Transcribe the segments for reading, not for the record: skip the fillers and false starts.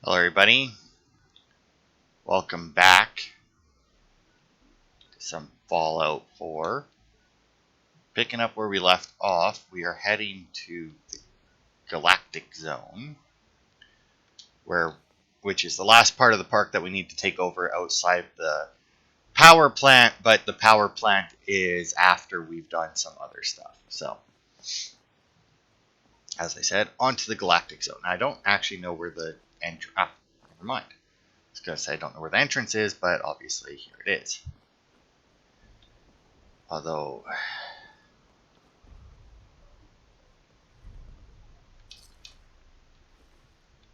Hello everybody, welcome back to some Fallout 4. Picking up where we left off, we are heading to the Galactic Zone, which is the last part of the park that we need to take over outside the power plant, but the power plant is after we've done some other stuff. So, as I said, onto the Galactic Zone. Now, I don't actually know where the entrance... never mind. I was going to say I don't know where the entrance is, but obviously here it is. Although,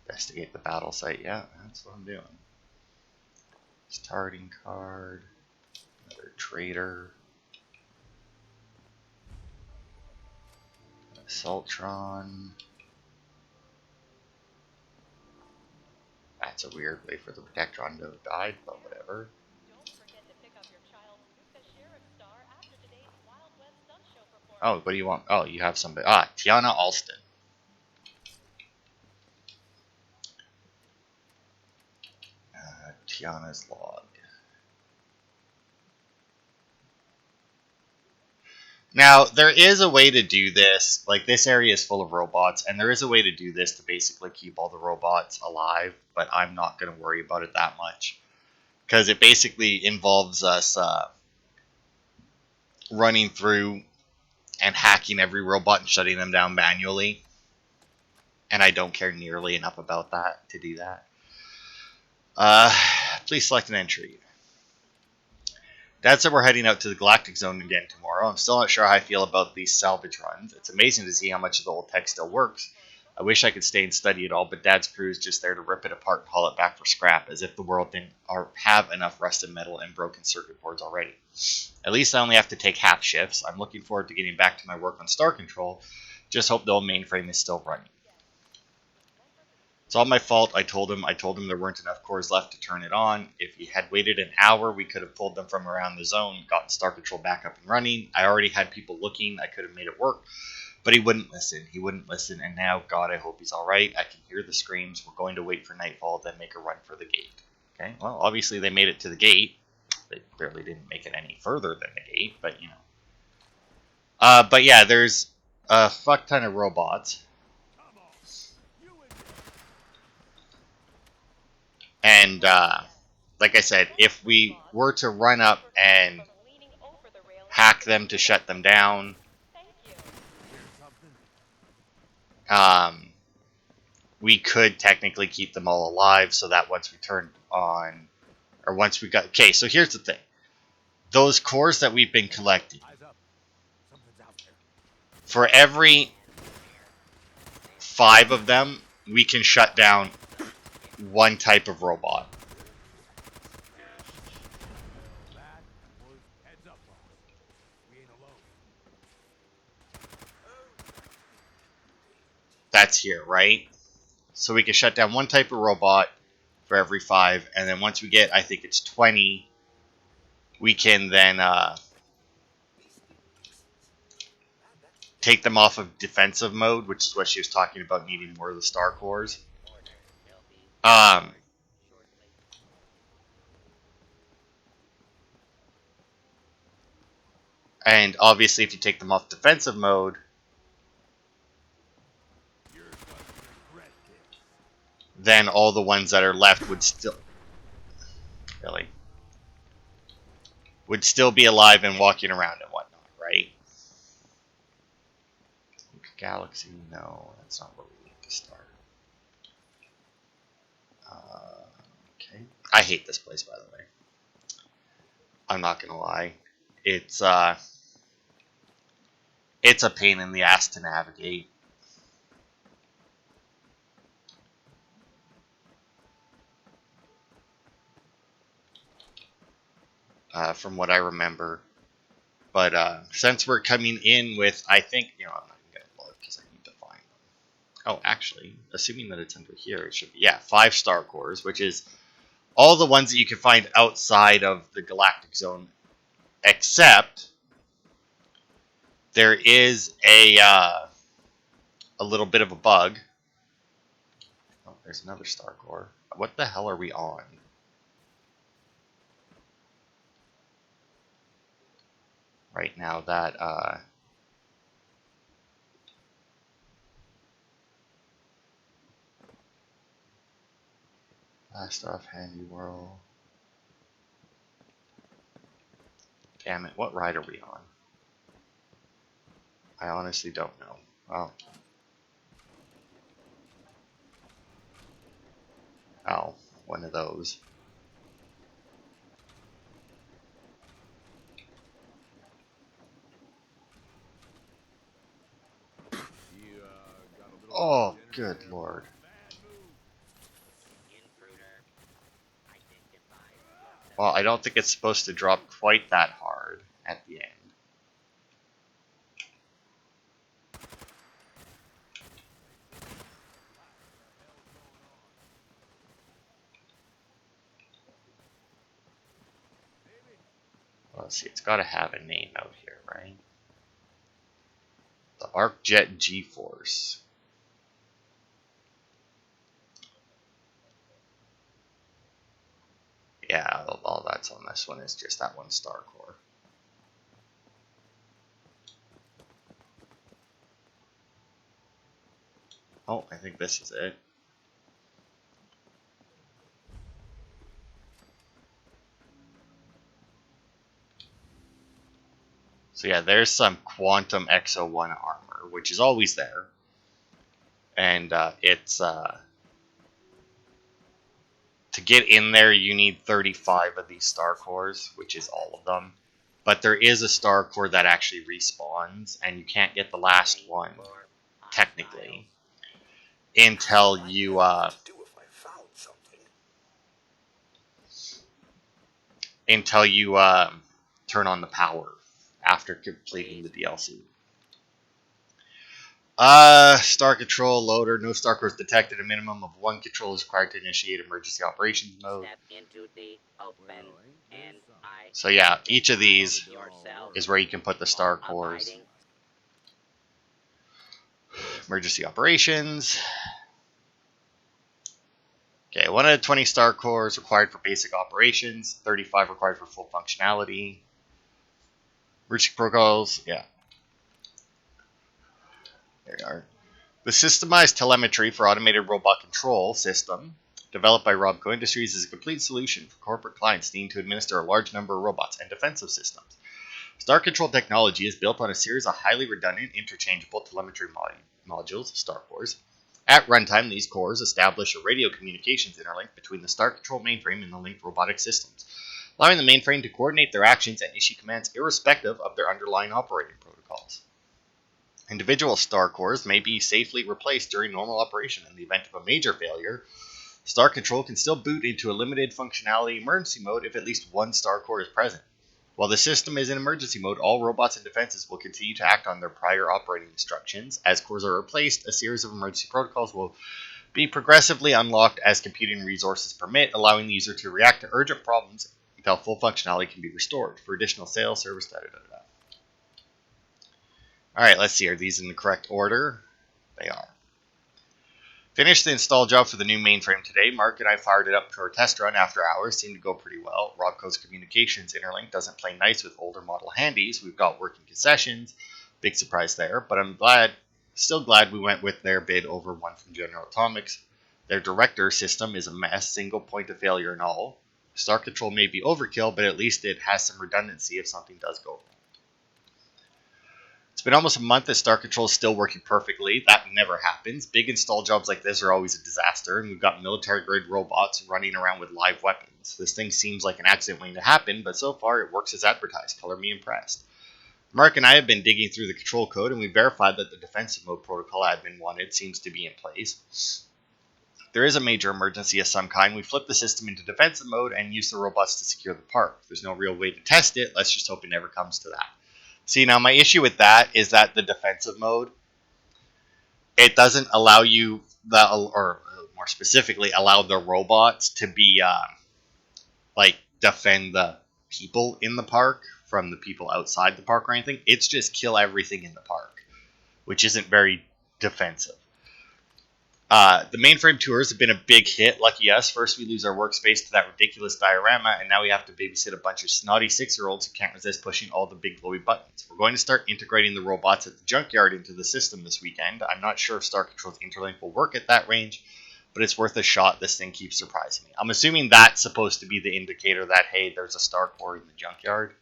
investigate the battle site. Yeah, that's what I'm doing. Starting card. Another trader. Assaultron. That's a weird way for the Protectron to have died, but whatever. Oh, what do you want? Oh, you have somebody. Ah, Tiana Alston. Tiana's log. Now, there is a way to do this. Like, this area is full of robots, and there is a way to do this to basically keep all the robots alive, but I'm not going to worry about it that much. Because it basically involves us running through and hacking every robot and shutting them down manually. And I don't care nearly enough about that to do that. Please select an entry. Dad said we're heading out to the Galactic Zone again tomorrow. I'm still not sure how I feel about these salvage runs. It's amazing to see how much of the old tech still works. I wish I could stay and study it all, but Dad's crew is just there to rip it apart and haul it back for scrap, as if the world didn't have enough rusted metal and broken circuit boards already. At least I only have to take half shifts. I'm looking forward to getting back to my work on Star Control. Just hope the old mainframe is still running. It's all my fault. I told him there weren't enough cores left to turn it on. If he had waited an hour, we could have pulled them from around the zone, gotten Star Control back up and running. I already had people looking. I could have made it work. But he wouldn't listen. And now, God, I hope he's all right. I can hear the screams. We're going to wait for nightfall, then make a run for the gate. Okay, well, obviously they made it to the gate. They barely didn't make it any further than the gate, but, you know. But yeah, there's a fuck ton of robots. And, like I said, if we were to run up and hack them to shut them down, we could technically keep them all alive so that once we turned on, or once we got... Okay, so here's the thing. Those cores that we've been collecting, for every 5 of them, we can shut down one type of robot. That's here, right? So we can shut down one type of robot for every 5, and then once we get, I think it's 20, we can then take them off of defensive mode, which is what she was talking about, needing more of the star cores. And obviously, if you take them off defensive mode, then all the ones that are left would still... Really? Would still be alive and walking around and whatnot, right? Galaxy, no, that's not where we need to start. Okay. I hate this place, by the way. I'm not gonna lie. It's a pain in the ass to navigate. From what I remember. But since we're coming in with, I think, I'm not going to look because I need to find them. Oh, actually, assuming that it's under here, it should be, yeah, 5 star cores, which is all the ones that you can find outside of the Galactic Zone, except there is a little bit of a bug. Oh, there's another star core. What the hell are we on? Right now, that last off handy world. Damn it, what ride are we on? I honestly don't know. Oh. Oh, one of those. Oh, good lord. Well, I don't think it's supposed to drop quite that hard at the end. Well, let's see, it's got to have a name out here, right? The ArcJet G-Force. Yeah, all that's on this one is just that one star core. Oh, I think this is it. So yeah, there's some Quantum Exo-1 armor, which is always there. And it's... to get in there, you need 35 of these star cores, which is all of them. But there is a star core that actually respawns, and you can't get the last one, technically, until you turn on the power after completing the DLC. Star control loader. No star cores detected. A minimum of one control is required to initiate emergency operations mode. So yeah, each of these is where you can put the star cores. Emergency operations. Okay, 1 out of 20 star cores required for basic operations. 35 required for full functionality. Emergency protocols. Yeah. There you are. The systemized telemetry for automated robot control system, developed by Robco Industries, is a complete solution for corporate clients needing to administer a large number of robots and defensive systems. Star Control technology is built on a series of highly redundant, interchangeable telemetry modules, star cores. At runtime, these cores establish a radio communications interlink between the Star Control mainframe and the linked robotic systems, allowing the mainframe to coordinate their actions and issue commands irrespective of their underlying operating protocols. Individual star cores may be safely replaced during normal operation. In the event of a major failure, Star Control can still boot into a limited functionality emergency mode if at least one star core is present. While the system is in emergency mode, all robots and defenses will continue to act on their prior operating instructions. As cores are replaced, a series of emergency protocols will be progressively unlocked as computing resources permit, allowing the user to react to urgent problems until full functionality can be restored. For additional sales, service, da-da-da-da. Alright, let's see. Are these in the correct order? They are. Finished the install job for the new mainframe today. Mark and I fired it up for a test run after hours. Seemed to go pretty well. Robco's communications interlink doesn't play nice with older model handies. We've got working concessions. Big surprise there. But I'm still glad we went with their bid over one from General Atomics. Their director system is a mess. Single point of failure and all. Star Control may be overkill, but at least it has some redundancy if something does go wrong. It's been almost a month that Star Control is still working perfectly. That never happens. Big install jobs like this are always a disaster, and we've got military-grade robots running around with live weapons. This thing seems like an accident waiting to happen, but so far it works as advertised. Color me impressed. Mark and I have been digging through the control code, and we verified that the defensive mode protocol admin wanted seems to be in place. If there is a major emergency of some kind, we flip the system into defensive mode and use the robots to secure the park. If there's no real way to test it, let's just hope it never comes to that. See, now my issue with that is that the defensive mode, it doesn't allow you, or more specifically, allow the robots to be, defend the people in the park from the people outside the park or anything. It's just kill everything in the park, which isn't very defensive. The mainframe tours have been a big hit. Lucky us. First, we lose our workspace to that ridiculous diorama, and now we have to babysit a bunch of snotty 6-year-olds who can't resist pushing all the big glowy buttons. We're going to start integrating the robots at the junkyard into the system this weekend. I'm not sure if Star Control's Interlink will work at that range, but it's worth a shot. This thing keeps surprising me. I'm assuming that's supposed to be the indicator that, hey, there's a Star Core in the junkyard.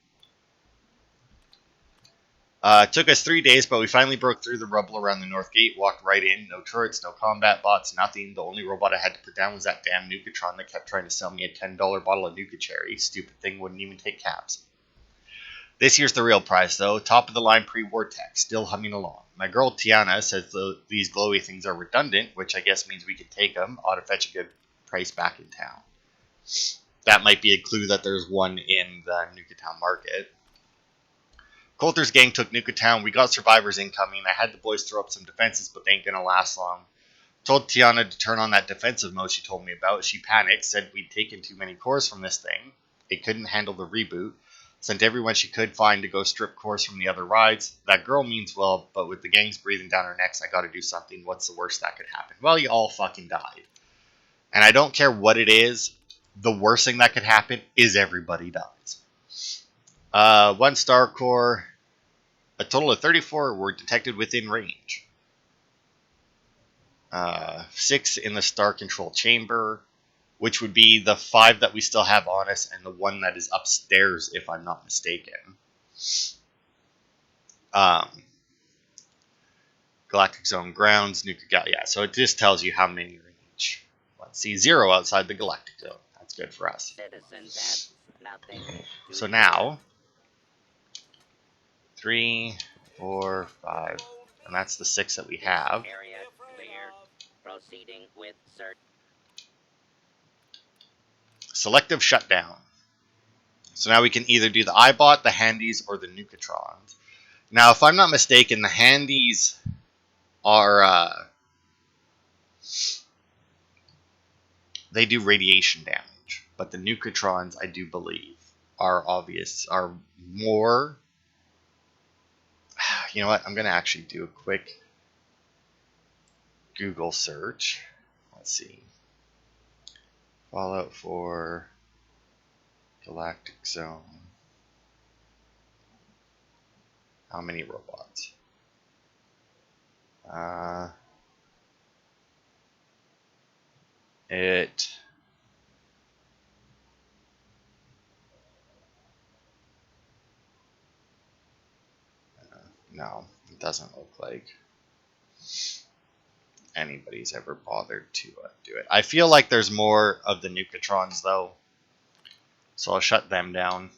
It took us 3 days, but we finally broke through the rubble around the north gate, walked right in. No turrets, no combat bots, nothing. The only robot I had to put down was that damn Nukatron that kept trying to sell me a $10 bottle of Nuka Cherry. Stupid thing wouldn't even take cabs. This year's the real prize, though. Top of the line pre-war tech, still humming along. My girl Tiana says these glowy things are redundant, which I guess means we could take them. Ought to fetch a good price back in town. That might be a clue that there's one in the Nukatown market. Coulter's gang took Nukatown. We got survivors incoming. I had the boys throw up some defenses, but they ain't gonna last long. Told Tiana to turn on that defensive mode she told me about. She panicked, said we'd taken too many cores from this thing. It couldn't handle the reboot. Sent everyone she could find to go strip cores from the other rides. That girl means well, but with the gangs breathing down our necks, I gotta do something. What's the worst that could happen? Well, you all fucking died. And I don't care what it is, the worst thing that could happen is everybody dies. 1 Star Core. A total of 34 were detected within range. 6 in the Star Control Chamber, which would be the 5 that we still have on us and the 1 that is upstairs, if I'm not mistaken. Galactic Zone grounds, Nuka. Yeah, so it just tells you how many are in each. Let's see, 0 outside the Galactic Zone. That's good for us. So now 3, 4, 5, and that's the 6 that we have. Proceeding with search. Selective shutdown. So now we can either do the iBot, the Handies, or the Nukatrons. Now, if I'm not mistaken, the Handies are they do radiation damage, but the Nukatrons, I do believe, are more. You know what? I'm going to actually do a quick Google search. Let's see. Fallout 4 Galactic Zone. How many robots? No, it doesn't look like anybody's ever bothered to do it. I feel like there's more of the Nukatrons, though, so I'll shut them down.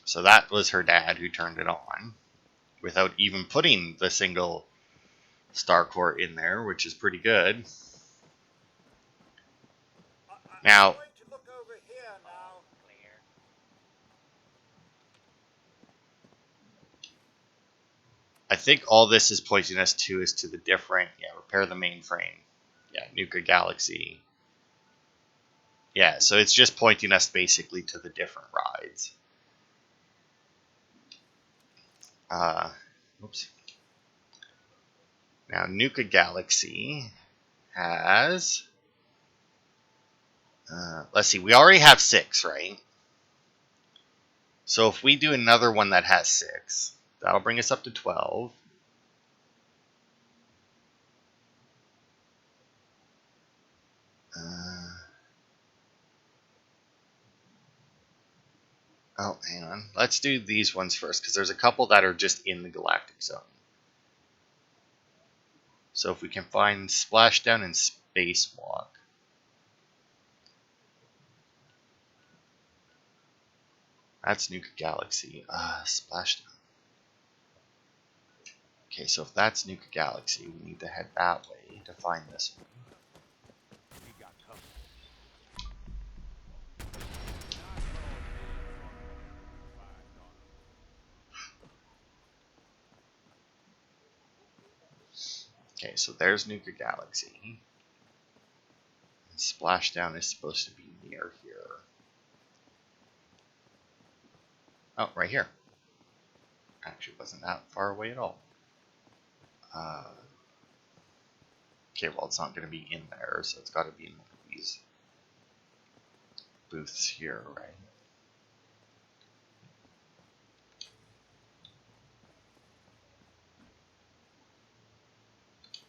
So that was her dad who turned it on, without even putting the single Star Core in there, which is pretty good. Now, I think all this is pointing us to is to the different, repair the mainframe. Yeah, Nuka Galaxy. Yeah, so it's just pointing us basically to the different rides. Oops. Now, Nuka Galaxy has... let's see, we already have 6, right? So if we do another one that has 6, that'll bring us up to 12. Oh, hang on. Let's do these ones first, because there's a couple that are just in the Galactic Zone. So if we can find Splashdown and Spacewalk. That's Nuka Galaxy. Splashdown. Okay, so if that's Nuka Galaxy, we need to head that way to find this one. Okay, so there's Nuka Galaxy. And Splashdown is supposed to be near here. Oh, right here. Actually, wasn't that far away at all. Okay, well, it's not going to be in there, so it's got to be in one of these booths here, right?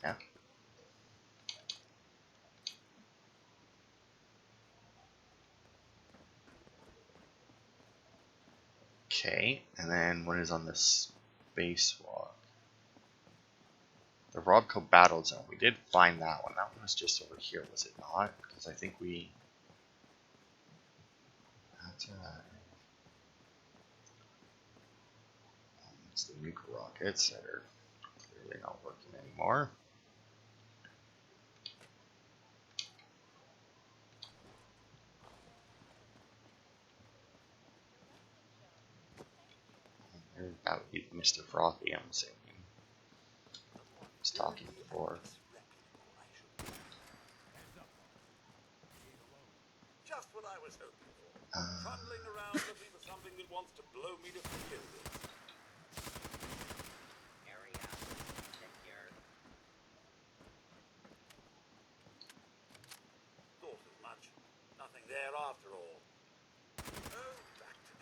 Yeah. Okay, and then what is on this spacewalk? The Robco Battle Zone. We did find that one. That one was just over here, was it not? Because I think we... That's it's the nuke rockets that are clearly not working anymore. That would be Mr. Frothy, I'm assuming. Was talking before. Just what I was hoping for. Trundling around looking for something that wants to blow me to buildings. Area secure. Thought as much. Nothing there after all. Oh, back to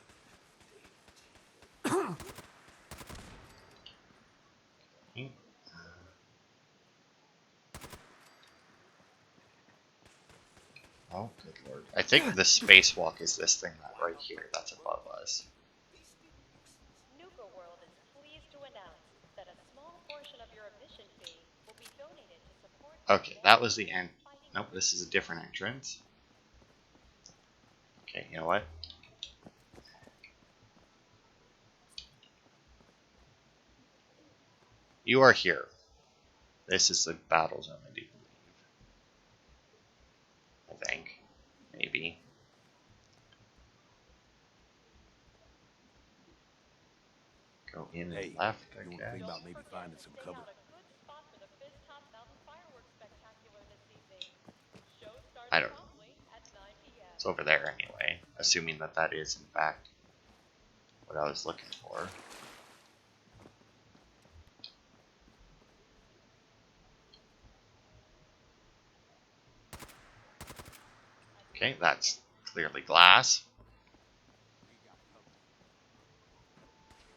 me. Oh, good lord. I think the spacewalk is this thing right here that's above us. Nuka World is pleased to announce that a small portion of your admission fee will be donated to support... Okay, that was the end. Nope, this is a different entrance. Okay, you know what? You are here. This is the battle zone, I do believe. I think. Maybe. Go in and left, I guess. Think about maybe finding some cover. I don't know. It's over there anyway, assuming that that is, in fact, what I was looking for. Okay, that's clearly glass.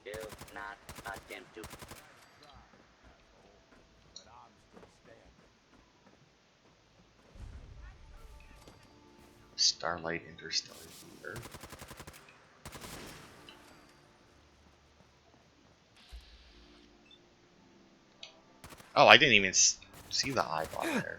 Do not attempt to. Starlight Interstellar Theater. Oh, I didn't even see the eyeball there.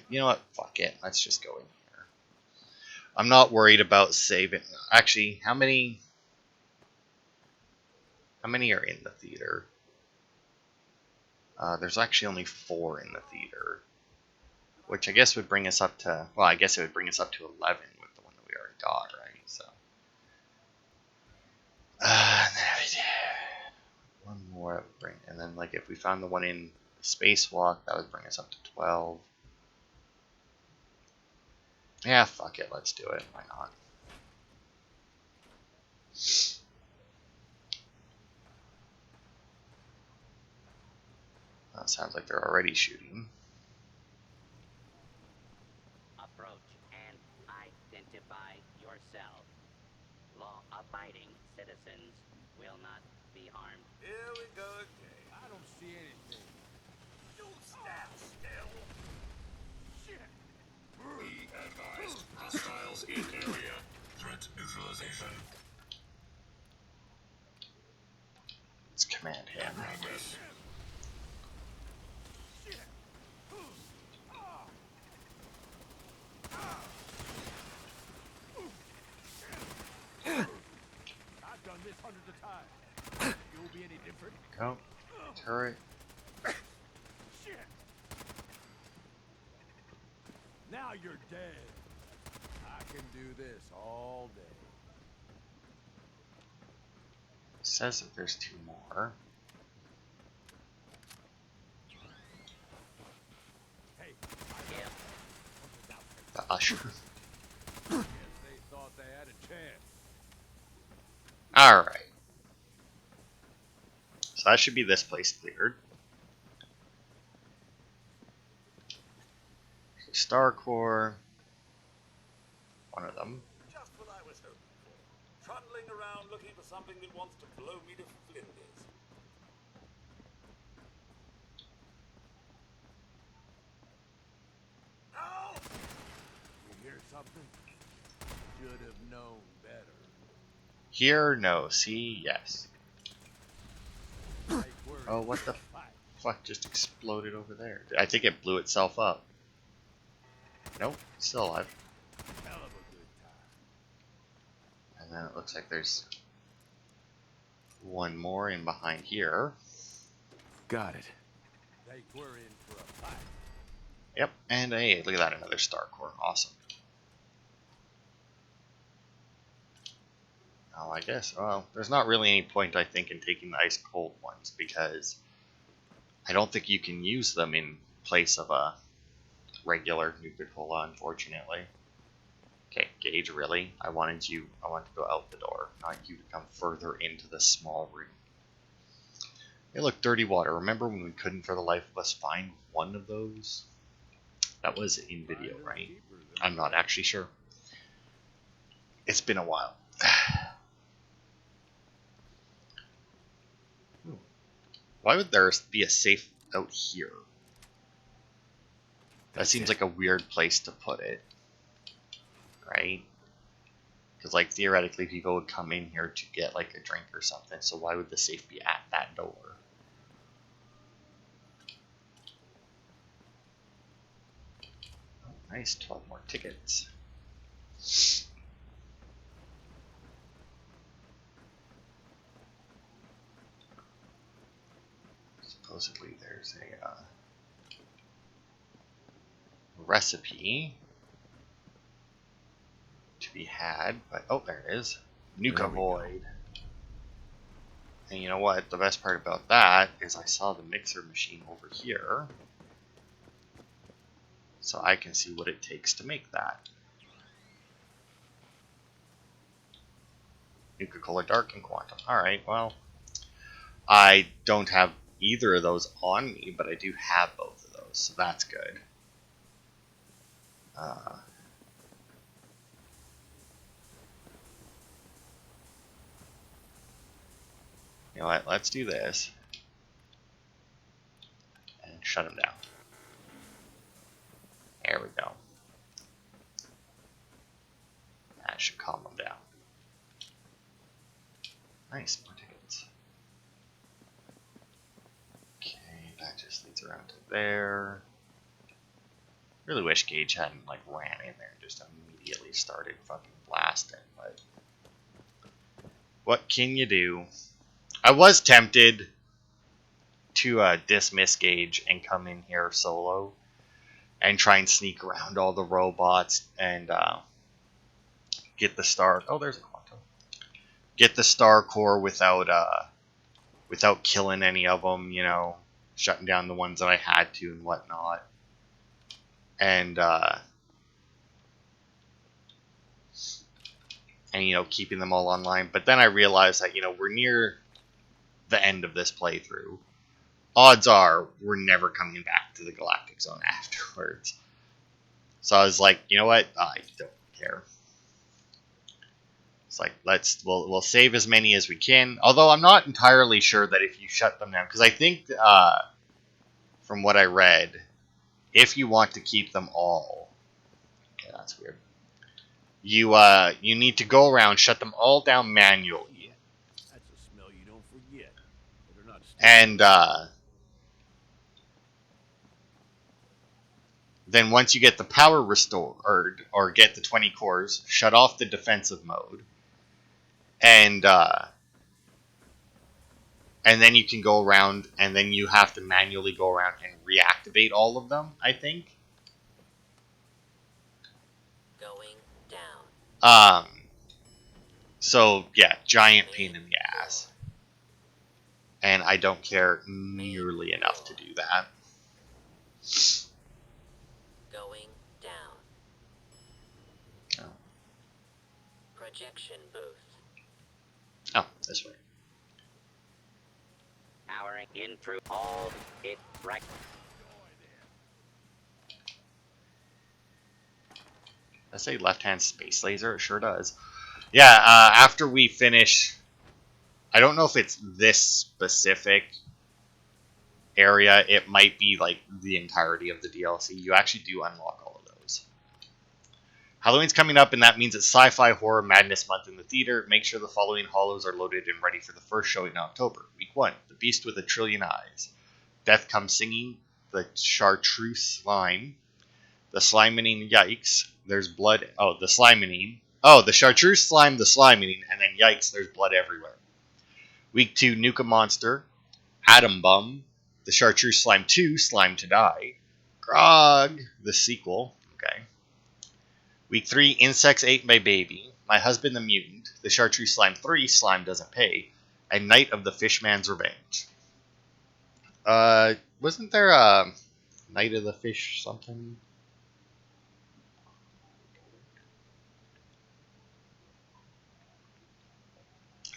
You know what? Fuck it. Let's just go in here. I'm not worried about saving. Actually, how many are in the theater? There's actually only 4 in the theater, which I guess would bring us up to. Well, I guess it would bring us up to 11 with the one that we already got, right? So, one more that would bring, and then like if we found the one in Spacewalk, that would bring us up to 12. Yeah, fuck it, let's do it. Why not? That sounds like they're already shooting. Approach and identify yourself. Law-abiding citizens will not be harmed. Here we go again. I don't see anything. Don't stand still. Shit. Be advised. Hostiles in area. Threat neutralization. Let's command him. Progress. I've done this hundreds of times. You'll be any different. Go. Turret. Shit. Now you're dead. I can do this all day. Says that there's 2 more. The usher. Guess they thought they had a chance. Alright. So that should be this place cleared. Star Core. One of them. Just what I was hoping for. Trundling around looking for something that wants to blow me to flinders. Ow! You hear something? Should have known better. Here, no. See, yes. Like we're Oh, in what the a fight. fuck just exploded over there? I think it blew itself up. Nope, it's still alive. Hell of a good time. And then it looks like there's one more in behind here. Got it. Like we're in for a fight. Yep, and hey, look at that, another Star Core. Awesome. Oh, I guess, well, there's not really any point, I think, in taking the ice cold ones, because I don't think you can use them in place of a regular Nuka-Cola, unfortunately. Okay, Gage, really? I want to go out the door, not you to come further into the small room. Hey, look, dirty water. Remember when we couldn't for the life of us find one of those? That was in video, right? I'm not actually sure. It's been a while. Why would there be a safe out here? That seems like a weird place to put it. Right? Because, like, theoretically people would come in here to get, like, a drink or something, so why would the safe be at that door? Oh, nice, 12 more tickets. Supposedly there's a recipe to be had, but oh, there it is. Nuka There we go. Void. And you know what? The best part about that is I saw the mixer machine over here, so I can see what it takes to make that. Nuka-Cola Dark and Quantum. Alright, well, I don't have either of those on me, but I do have both of those, so that's good. You know what? Let's do this. And shut him down. There we go. That should calm him down. Nice, more tickets. Okay, that just leads around to there. Really wish Gage hadn't like ran in there and just immediately started fucking blasting, but what can you do? I was tempted to dismiss Gage and come in here solo and try and sneak around all the robots and get the star. Oh, there's a Quantum. Get the Star Core without killing any of them. You know, shutting down the ones that I had to and whatnot. And you know, keeping them all online. But then I realized that, you know, we're near the end of this playthrough. Odds are we're never coming back to the Galactic Zone afterwards. So I was like, you know what? I don't care. It's like, we'll save as many as we can. Although I'm not entirely sure that if you shut them down, because I think from what I read, if you want to keep them all, okay, that's weird. You need to go around, shut them all down manually, That's a smell you don't forget. Better not steal and then once you get the power restored or get the 20 cores, shut off the defensive mode, and then you can go around, and then you have to manually go around and reactivate all of them, I think. Going down. So yeah, giant pain in the ass. And I don't care nearly enough to do that. Going down. projection booth. Oh, this way. Powering in through all it right. Does that say left-hand space laser? It sure does. Yeah, after we finish... I don't know if it's this specific area. It might be like the entirety of the DLC. You actually do unlock all of those. Halloween's coming up, and that means it's Sci-Fi Horror Madness Month in the theater. Make sure the following hollows are loaded and ready for the first showing in October. Week 1, The Beast with a Trillion Eyes. Death Comes Singing, The Chartreuse Slime, The Slimening Yikes, There's Blood... Oh, the Slimening. Oh, the Chartreuse Slime, the Slimening, and then Yikes, There's Blood Everywhere. Week 2, Nuka Monster, Atom Bum, The Chartreuse Slime 2, Slime to Die, Grog, the sequel. Okay. Week 3, Insects Ate My Baby, My Husband the Mutant, The Chartreuse Slime 3, Slime Doesn't Pay, and Night of the Fishman's Revenge. Wasn't there a Night of the Fish something?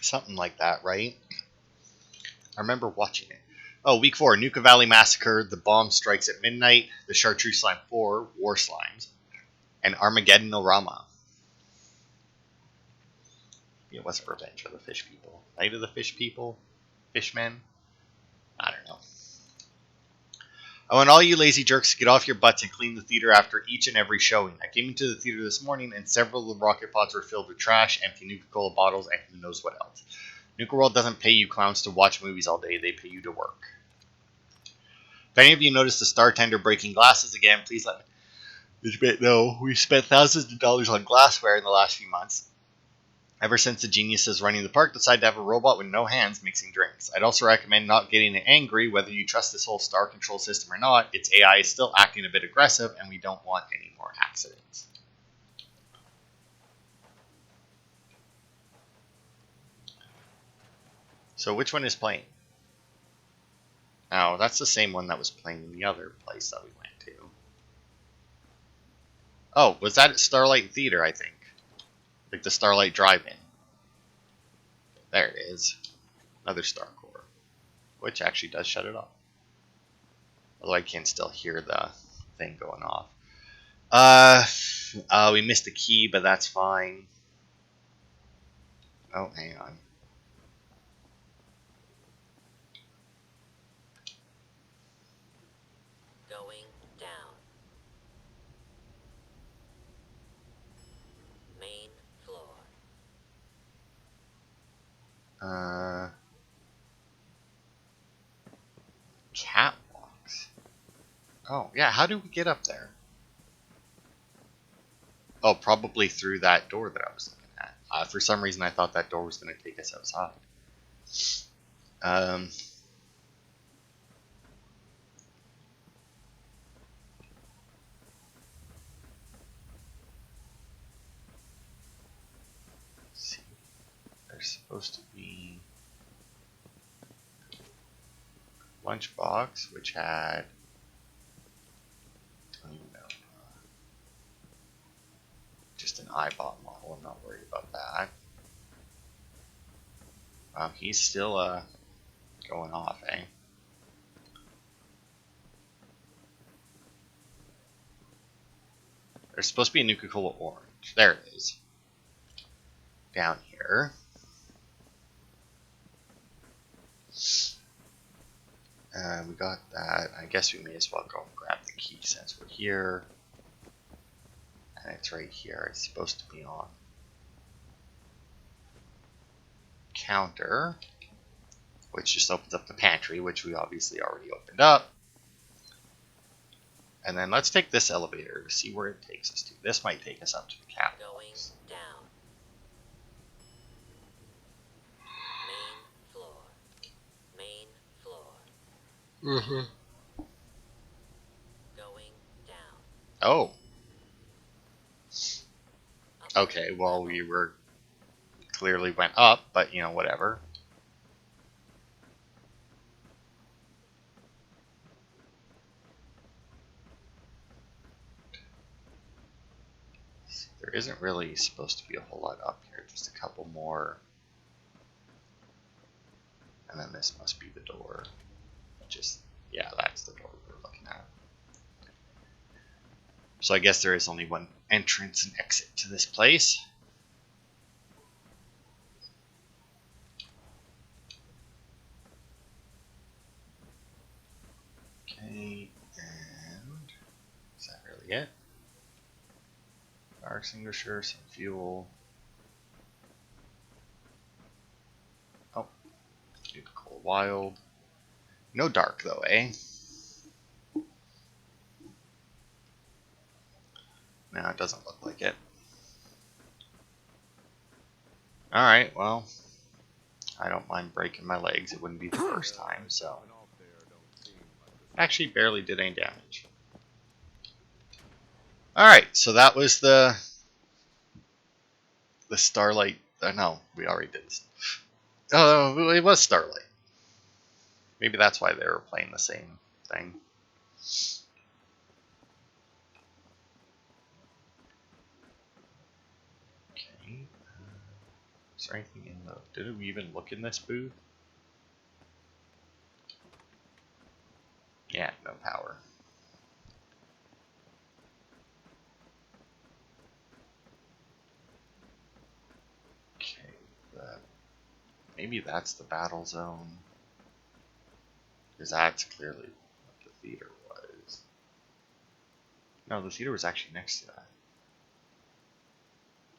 Something like that, right? I remember watching it. Oh, week 4, Nuka Valley Massacre, The Bomb Strikes at Midnight, The Chartreuse Slime 4, War Slimes, and Armageddon-orama. It wasn't Revenge of the Fish People. Night of the Fish People? Fishmen? I don't know. I want all you lazy jerks to get off your butts and clean the theater after each and every showing. I came into the theater this morning and several of the rocket pods were filled with trash, empty Nuka-Cola bottles, and who knows what else. Nuka World doesn't pay you clowns to watch movies all day, they pay you to work. If any of you notice the star tender breaking glasses again, please let me know. We've spent thousands of dollars on glassware in the last few months. Ever since the geniuses running the park decided to have a robot with no hands mixing drinks. I'd also recommend not getting angry whether you trust this whole star control system or not. Its AI is still acting a bit aggressive and we don't want any more accidents. So which one is playing? Oh, that's the same one that was playing in the other place that we went to. Oh, was that at Starlight Theater, I think? Like the Starlight Drive-In. There it is. Another Star Core. Which actually does shut it off. Although I can still hear the thing going off. We missed a key, but that's fine. Oh, hang on. Going down. Main floor. Catwalks. Oh, yeah, how do we get up there? Oh, probably through that door that I was looking at. For some reason, I thought that door was going to take us outside. Let's see. There's supposed to be lunchbox, which had... I don't even know. Just an iBot model. I'm not worried about that. He's still going off, eh? There's supposed to be a Nuka-Cola Orange. There it is. Down here. We got that. I guess we may as well go and grab the key since we're here. And it's right here. It's supposed to be on counter, which just opens up the pantry, which we obviously already opened up. And then let's take this elevator to see where it takes us to. This might take us up to the cap. Going down. Main floor. Main floor. Going down. Oh. Up Okay, well, we were clearly went up, but, you know, whatever. There isn't really supposed to be a whole lot up here, just a couple more. And then this must be the door. Just, yeah, that's the door we're looking at. So I guess there is only one entrance and exit to this place. Okay, and is that really it? Fire extinguisher, some fuel. Oh, Nuka-Cola Wild. No dark though, eh? No, it doesn't look like it. Alright, well, I don't mind breaking my legs. It wouldn't be the first time, so. Actually, barely did any damage. Alright, so that was the Starlight. No, we already did this. Oh, it was Starlight. Maybe that's why they were playing the same thing. Okay. Is there anything in the... Did we even look in this booth? Yeah, no power. Okay, maybe that's the battle zone. Because that's clearly what the theater was. No, the theater was actually next to that.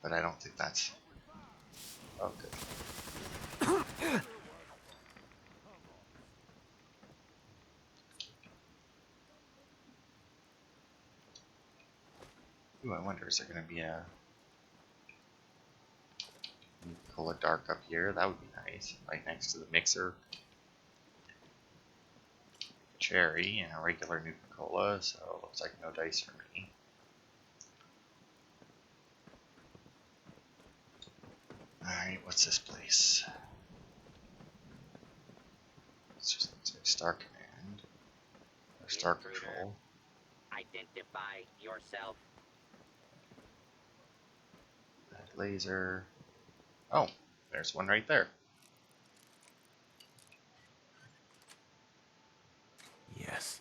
But I don't think that's... Oh, good. Ooh, I wonder, is there going to be a Nuka-Cola Dark up here? That would be nice. Right next to the mixer. Cherry and a regular Nuka-Cola, so it looks like no dice for me. Alright, what's this place? It's just like Star Command. Or Star Control. Identify yourself. That laser. Oh, there's one right there. Yes.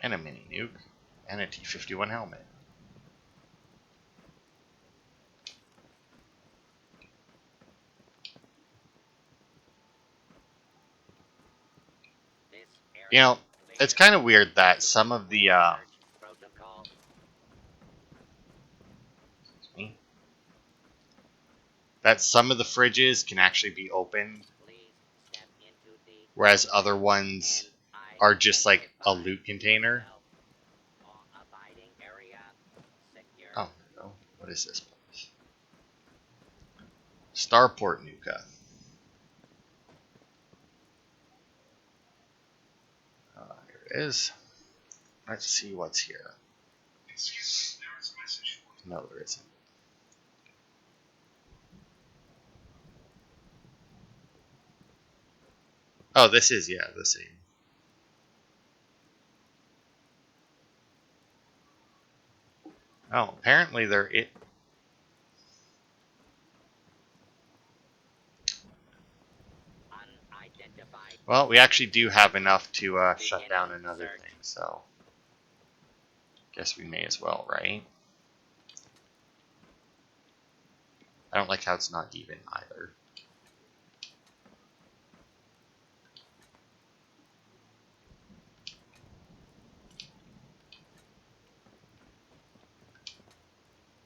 And a mini nuke. And a T-51 helmet. This area You know, it's kind of weird that some of the protocol. that some of the fridges can actually be opened, Please step into the whereas other ones are just like a loot container. abiding area. Secure. Oh, no. What is this place? Starport Nuka. Here it is. Let's see what's here. No, there isn't. Oh, this is, yeah, the same. Oh, apparently they're it. Unidentified. Well, we actually do have enough to shut down another thing, so guess we may as well, right? I don't like how it's not even either.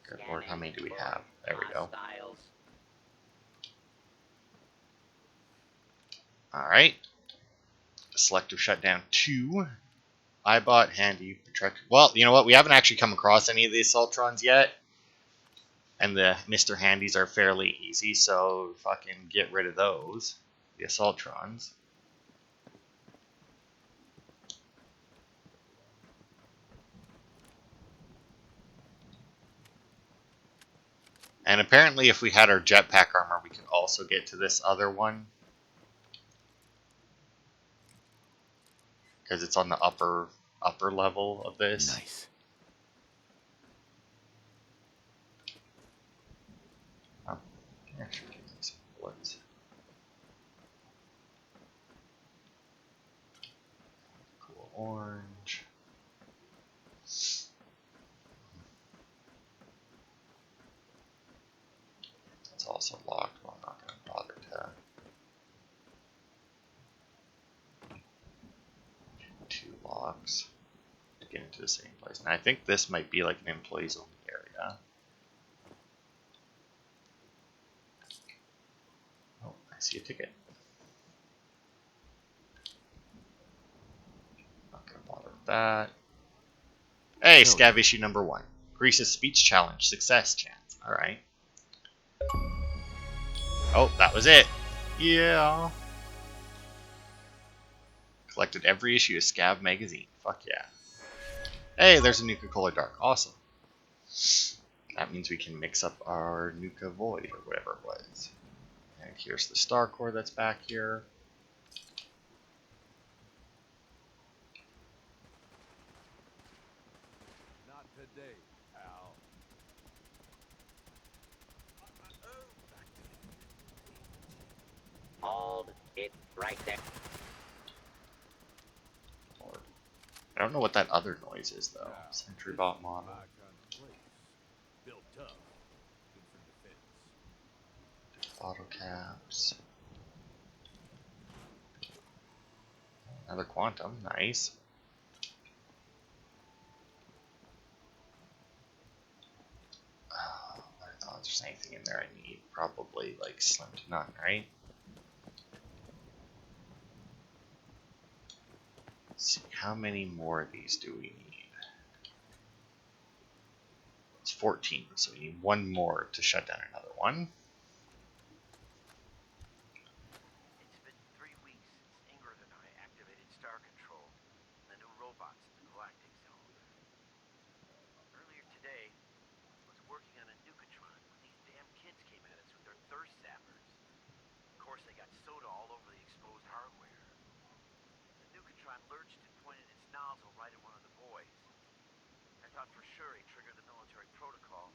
Good lord, how many do we have? There we go. Hostiles. Alright. Selective shutdown 2. iBot, handy, protract. Well, you know what? We haven't actually come across any of the Assaultrons yet. And the Mr. Handies are fairly easy, so fucking get rid of those. The Assaultrons. And apparently if we had our jetpack armor, we could also get to this other one. Because it's on the upper level of this. Nice. Actually, give me some bullets. Cool orange. It's also locked, but I'm not going to bother to. 2 locks to get into the same place. And I think this might be like an employees only area. Oh, I see a ticket. Not going to bother with that. Hey, scav issue number 1. Greece's speech challenge. Success chance. Alright. Oh, that was it. Yeah. Collected every issue of Scav magazine. Fuck yeah. Hey, there's a Nuka Cola Dark. Awesome. That means we can mix up our Nuka Void or whatever it was. And here's the Star Core that's back here. Not today, pal. Hold it right there. Lord. I don't know what that other noise is though. Now, Sentry this bot is model. my kind of place. Built tough, good for defense. Auto caps. Another quantum. Nice. I don't know if there's anything in there I need. Probably like slim to none, right? Let's see, how many more of these do we need? It's 14, so we need 1 more to shut down another one. It's been 3 weeks since Ingrid and I activated Star Control and the new robots in the Galactic Zone. Earlier today, I was working on a Nukatron when these damn kids came at us with their thirst zappers. Of course, they got soda all over the exposed hardware. The Nukatron lurched and pointed its nozzle right at one of the boys. I thought for sure he triggered the military protocol,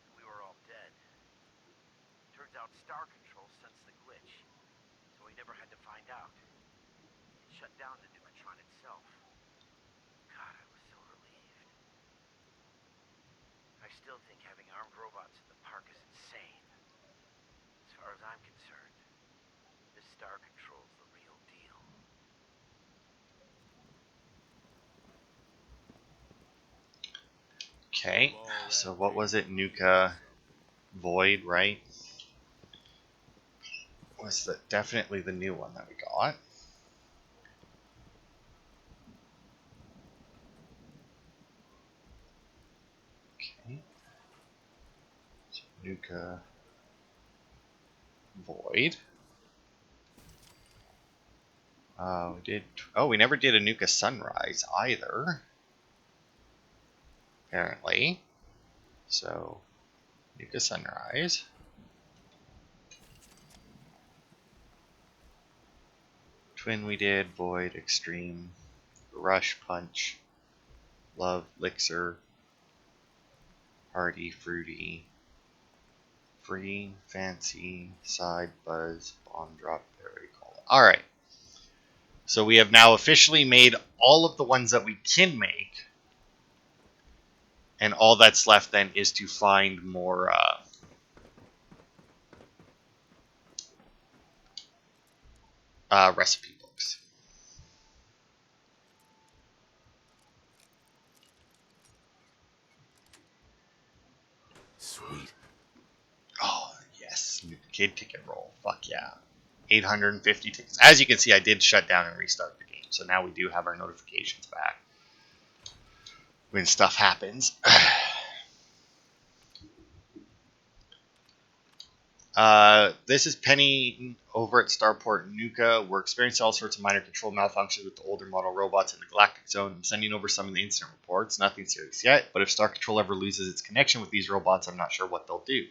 and we were all dead. Turns out Star Control sensed the glitch, so he never had to find out. It shut down the Nukatron itself. God, I was so relieved. I still think having armed robots in the park is insane. As far as I'm concerned, this Star Control's the real deal. Okay, so what was it? Nuka Void, right? Was that definitely the new one that we got? Okay. So Nuka Void. We did. Oh, we never did a Nuka Sunrise either. Apparently. So, Nuka Sunrise. Twin we did. Void, Extreme, Rush, Punch, Love, Elixir, Hardy, Fruity, Free, Fancy, Side, Buzz, Bomb Drop, Berry, Cola. Alright. So we have now officially made all of the ones that we can make. And all that's left then is to find more recipe books. Sweet. Oh, yes. Kid ticket roll. Fuck yeah. 850 tickets. As you can see, I did shut down and restart the game. So now we do have our notifications back when stuff happens. This is Penny over at Starport Nuka. We're experiencing all sorts of minor control malfunctions with the older model robots in the Galactic Zone. I'm sending over some of the incident reports. Nothing serious yet, but if Star Control ever loses its connection with these robots, I'm not sure what they'll do.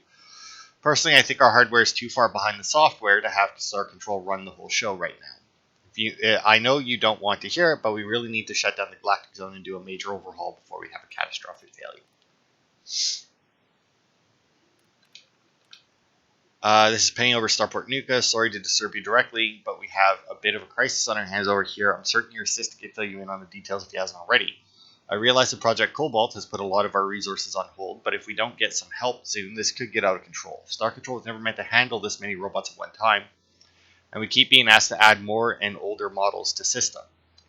Personally, I think our hardware is too far behind the software to have Star Control run the whole show right now. I know you don't want to hear it, but we really need to shut down the Galactic Zone and do a major overhaul before we have a catastrophic failure. This is Penny over Starport Nuka. Sorry to disturb you directly, but we have a bit of a crisis on our hands over here. I'm certain your assistant can fill you in on the details if he hasn't already. I realize the Project Cobalt has put a lot of our resources on hold, but if we don't get some help soon, this could get out of control. Star Control was never meant to handle this many robots at one time, and we keep being asked to add more and older models to system.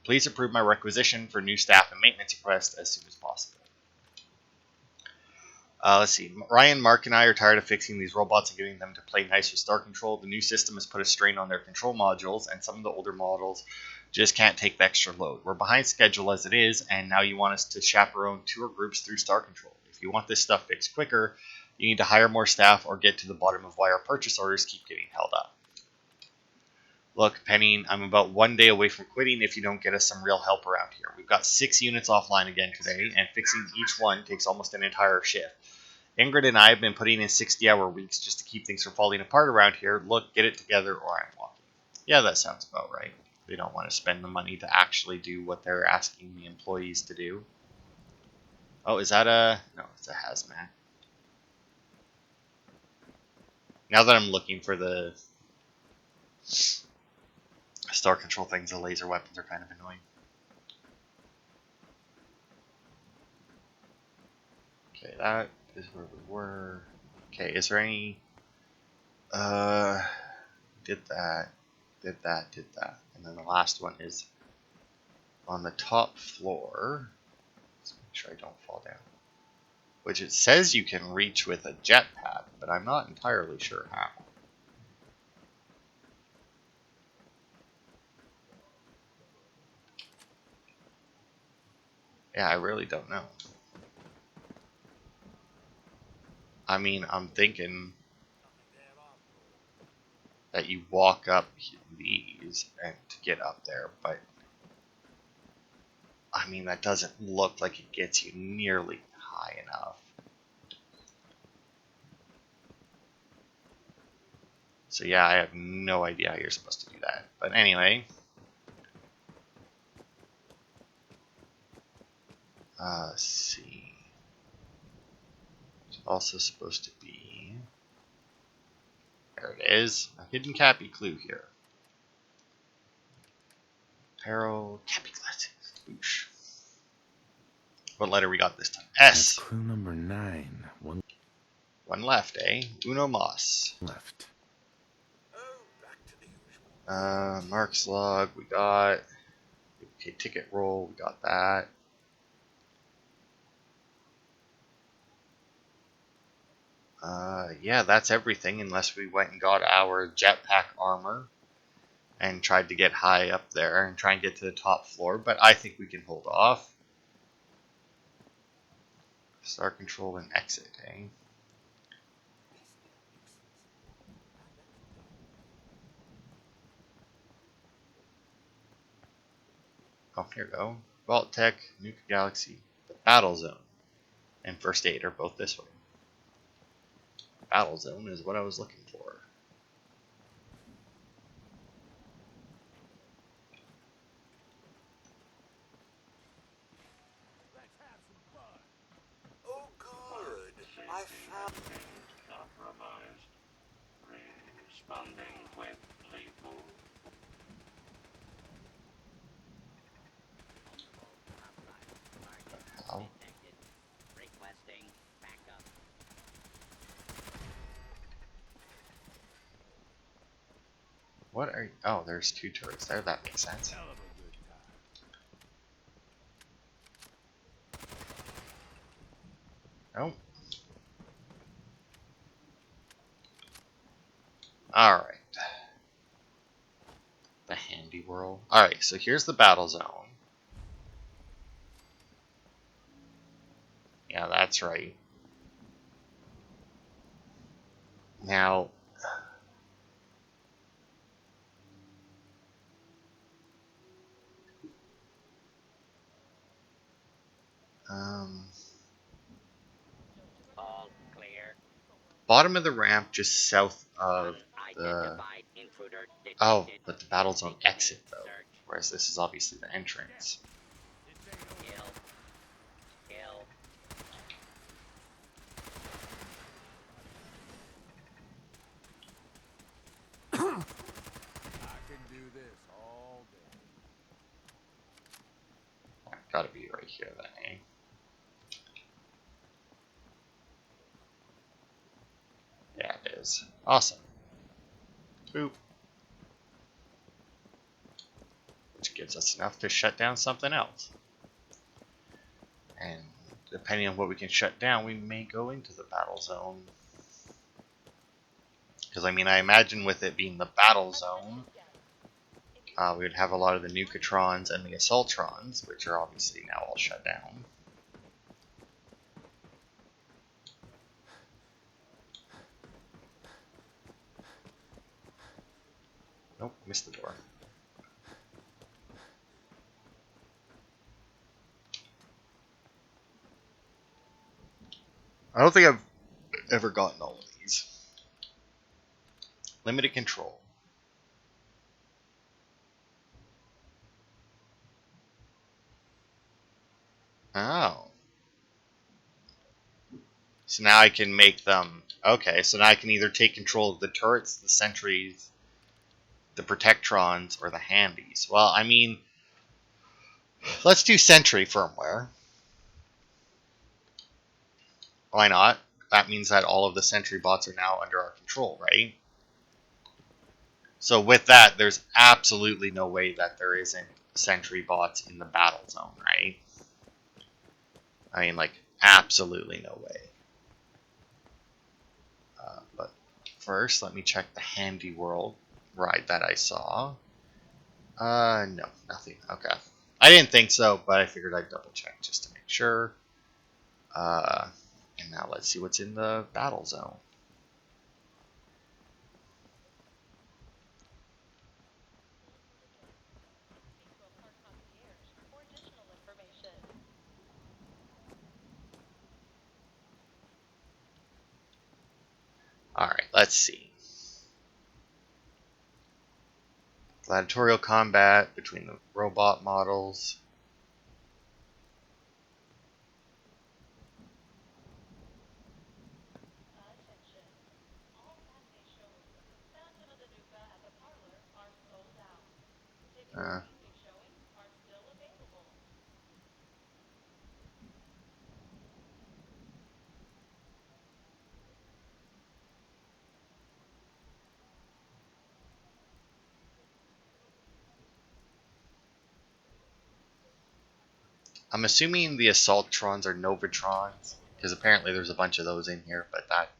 Please approve my requisition for new staff and maintenance requests as soon as possible. Let's see. Ryan, Mark, and I are tired of fixing these robots and getting them to play nice with Star Control. The new system has put a strain on their control modules, and some of the older models just can't take the extra load. We're behind schedule as it is, and now you want us to chaperone tour groups through Star Control. If you want this stuff fixed quicker, you need to hire more staff or get to the bottom of why our purchase orders keep getting held up. Look, Penny, I'm about 1 day away from quitting if you don't get us some real help around here. We've got 6 units offline again today, and fixing each one takes almost an entire shift. Ingrid and I have been putting in 60-hour weeks just to keep things from falling apart around here. Look, get it together or I'm walking. Yeah, that sounds about right. They don't want to spend the money to actually do what they're asking the employees to do. Oh, is that a... No, it's a hazmat. Now that I'm looking for the Star Control things, the laser weapons are kind of annoying. Okay, that is where we were. Okay, is there any... did that. And then the last one is on the top floor. Let's make sure I don't fall down. Which it says you can reach with a jetpack, but I'm not entirely sure how. Yeah, I really don't know. I mean, I'm thinking that you walk up these and to get up there, but I mean, that doesn't look like it gets you nearly high enough. So yeah, I have no idea how you're supposed to do that. But anyway. Let's see. It's also supposed to be... There it is. A hidden Cappy clue here. Apparel, Cappy glasses. Oosh. What letter we got this time? S. That's clue number 9. One left, eh? Uno mas. Left. Oh, back to the usual. Mark's log, we got. Okay, ticket roll, we got that. Yeah, that's everything unless we went and got our jetpack armor and tried to get high up there and try and get to the top floor, but I think we can hold off. Start control and exit, eh? Oh, here we go. Vault Tech, Nuka Galaxy, the Battle Zone, and First Aid are both this way. Battle Zone is what I was looking for. Let's have some fun. Oh, good. I found... Compromised. Responding with lethal. How? Detected. Requesting backup. What are you? Oh, there's 2 turrets there. That makes sense. Hell of a good time. Oh. Alright. The handy world. Alright, so here's the battle zone. Yeah, that's right. Now, All clear. bottom of the ramp just south of the... Unidentified intruder detected. Oh, but the battle zone exit though. Search. Whereas this is obviously the entrance. Kill. Kill. gotta be right here then, eh? Yeah, it is. Awesome. Boop. Which gives us enough to shut down something else. And depending on what we can shut down, we may go into the battle zone. Because, I mean, I imagine with it being the battle zone, we would have a lot of the Nucatrons and the Assaultrons, which are obviously now all shut down. Nope, missed the door. I don't think I've ever gotten all of these. Limited control. Oh. So now I can make them... Okay, so now I can either take control of the turrets, the sentries, the protectrons, or the handies. Well, I mean... Let's do sentry firmware. Why not? That means that all of the sentry bots are now under our control, right? So with that, there's absolutely no way that there isn't sentry bots in the battle zone, right? I mean, like, absolutely no way. But first, let me check the handy world ride that I saw. No, nothing. Okay. I didn't think so, but I figured I'd double check just to make sure. And now let's see what's in the battle zone. Speak to a park concierge for additional information. Alright, let's see. Gladiatorial combat between the robot models. Attention. All Saturday showings of the Phantom of the Nuka at the parlor are sold out. Tickets for evening showings are still available. I'm assuming the Assaultrons are Novatrons, because apparently there's a bunch of those in here, but that...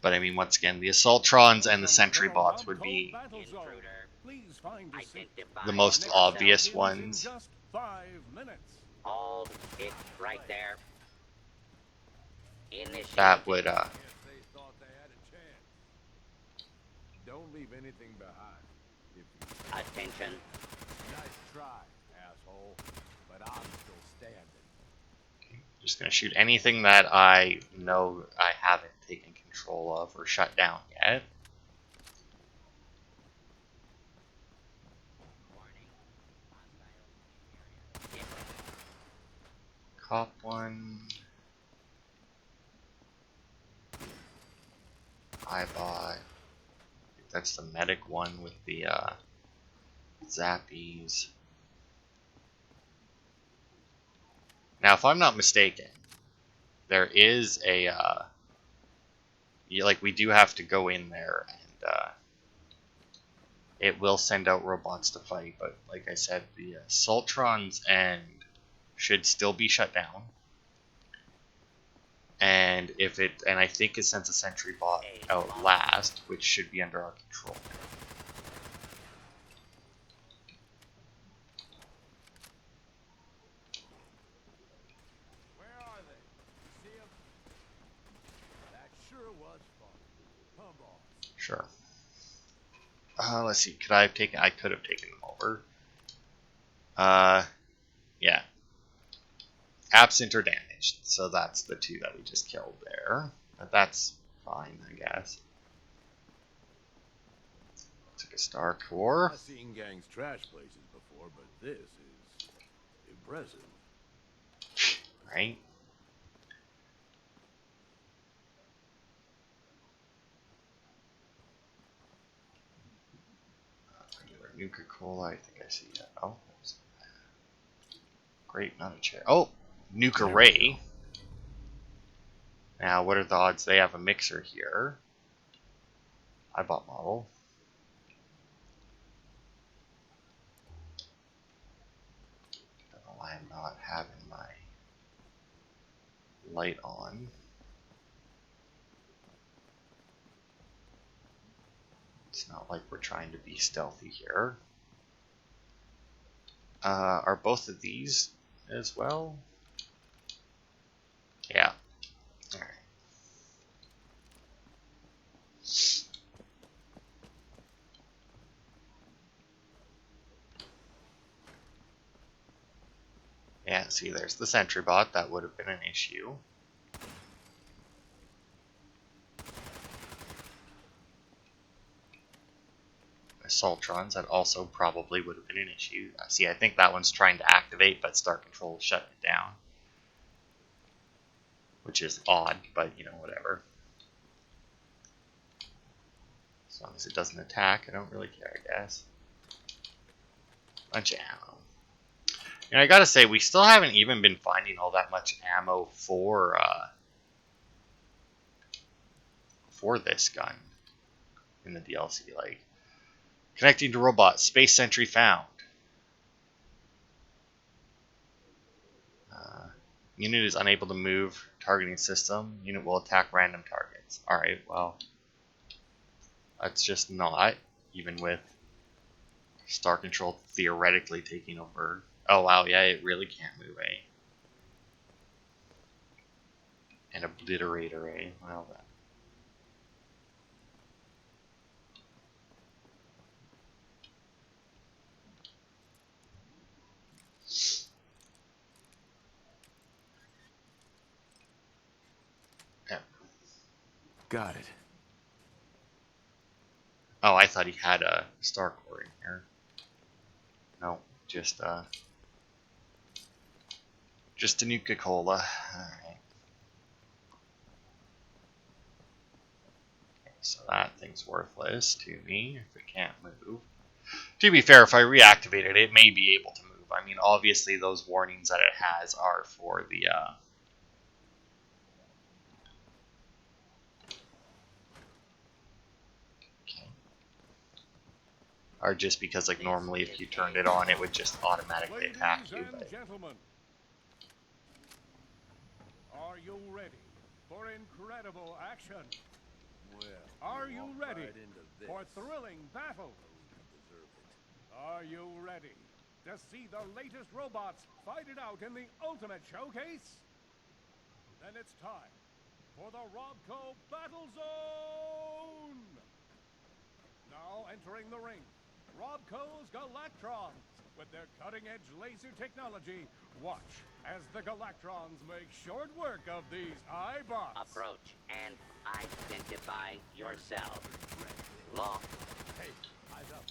But I mean, once again, the Assaultrons and the Sentry Bots would be Intruder. Please find a seat. Identify the most Next obvious check-in is in ones. just 5 minutes. Hold it right there. Initiate. That would, Guess they thought they had a chance. Don't leave anything behind. If you Attention. nice try, asshole. But I'm still standing. just going to shoot anything that I know I haven't taken control of or shut down yet. Warning. Hostiles in the area. Cop one. Eyebot. That's the medic one with the zappies. Now, if I'm not mistaken, there is a we do have to go in there, and it will send out robots to fight. But like I said, the Sultron's end should still be shut down, and I think it sends a sentry bot out last, which should be under our control. Where are they? You see them? That sure was fun. Come on. Sure. Let's see. Could I have taken? I could have taken them over. Yeah. Absent or damaged. So that's the two that we just killed there. But that's fine, I guess. Took a star core. I've seen gangs trash places before, but this is impressive. Right? Regular Nuka-Cola, I think I see that. Oh, great, not a chair. Oh, Nuka-Ray. Now, what are the odds they have a mixer here? I bought model. Don't know why I'm not having my light on. It's not like we're trying to be stealthy here. Are both of these as well? Yeah. Alright. Yeah, see, there's the sentry bot. That would have been an issue. Assaultrons, that also probably would have been an issue. See, I think that one's trying to activate, but Star Control shut it down. Which is odd, but, you know, whatever. As long as it doesn't attack, I don't really care, I guess. Bunch of ammo. And I gotta say, we still haven't even been finding all that much ammo for this gun in the DLC. Like, connecting to robot, space sentry found. Unit is unable to move. Targeting system. Unit will attack random targets. Alright, well, that's just not, even with Star Control theoretically taking over. Oh wow, yeah, it really can't move, eh? And Obliterator, eh? Well then. Yeah. Got it. Oh, I thought he had a Star Core in here. No, just a Nuka-Cola. Alright. Okay, so that thing's worthless to me if it can't move. To be fair, if I reactivate it, it may be able to move. I mean, obviously those warnings that it has are for the are just because, like, normally if you turned it on, it would just automatically attack you. Ladies and But gentlemen, are you ready for incredible action? Well, Are you walk ready right into this. for thrilling battle? You deserve it. Are you ready to see the latest robots fight it out in the ultimate showcase? Then it's time for the Robco Battle Zone! Now entering the ring, Robco's Galactrons. With their cutting-edge laser technology, watch as the Galactrons make short work of these iBots. Approach and identify yourself. Law. Hey, eyes up.